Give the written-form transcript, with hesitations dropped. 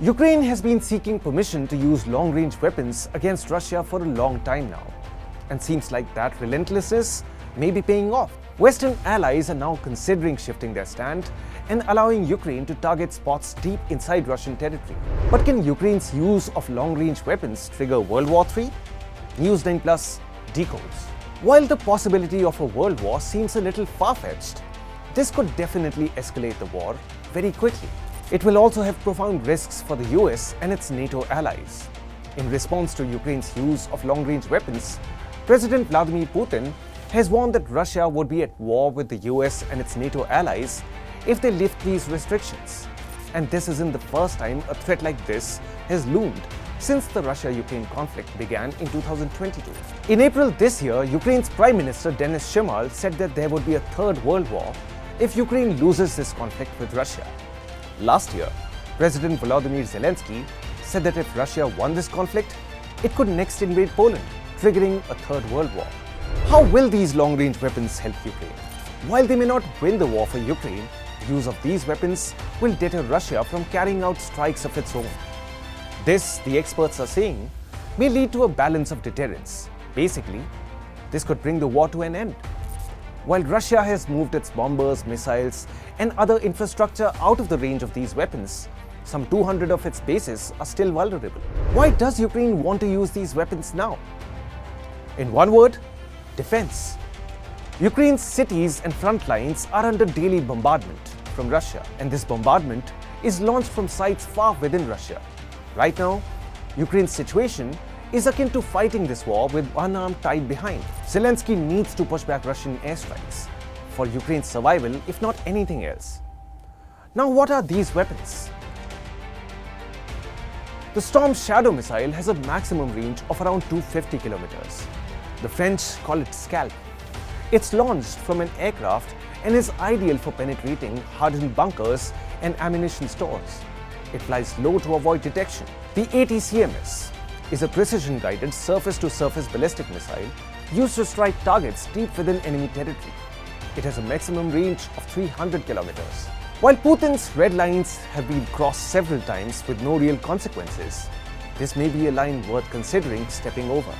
Ukraine has been seeking permission to use long-range weapons against Russia for a long time now. And seems like that relentlessness may be paying off. Western allies are now considering shifting their stand and allowing Ukraine to target spots deep inside Russian territory. But can Ukraine's use of long-range weapons trigger World War III? News9 Plus Decodes. While the possibility of a world war seems a little far-fetched, this could definitely escalate the war very quickly. It will also have profound risks for the US and its NATO allies. In response to Ukraine's use of long-range weapons, President Vladimir Putin has warned that Russia would be at war with the US and its NATO allies if they lift these restrictions. And this isn't the first time a threat like this has loomed since the Russia-Ukraine conflict began in 2022. In April this year, Ukraine's Prime Minister Denis Shmyhal said that there would be a third world war if Ukraine loses this conflict with Russia. Last year, President Volodymyr Zelensky said that if Russia won this conflict, it could next invade Poland, triggering a third world war. How will these long-range weapons help Ukraine? While they may not win the war for Ukraine, the use of these weapons will deter Russia from carrying out strikes of its own. This, the experts are saying, may lead to a balance of deterrence. Basically, this could bring the war to an end. While Russia has moved its bombers, missiles, and other infrastructure out of the range of these weapons, some 200 of its bases are still vulnerable. Why does Ukraine want to use these weapons now? In one word, defense. Ukraine's cities and front lines are under daily bombardment from Russia, and this bombardment is launched from sites far within Russia. Right now, Ukraine's situation is akin to fighting this war with one arm tied behind. Zelensky needs to push back Russian airstrikes for Ukraine's survival, if not anything else. Now, what are these weapons? The Storm Shadow missile has a maximum range of around 250 kilometers. The French call it Scalp. It's launched from an aircraft and is ideal for penetrating hardened bunkers and ammunition stores. It flies low to avoid detection. The ATCMS is a precision-guided surface-to-surface ballistic missile used to strike targets deep within enemy territory. It has a maximum range of 300 kilometers. While Putin's red lines have been crossed several times with no real consequences, this may be a line worth considering stepping over.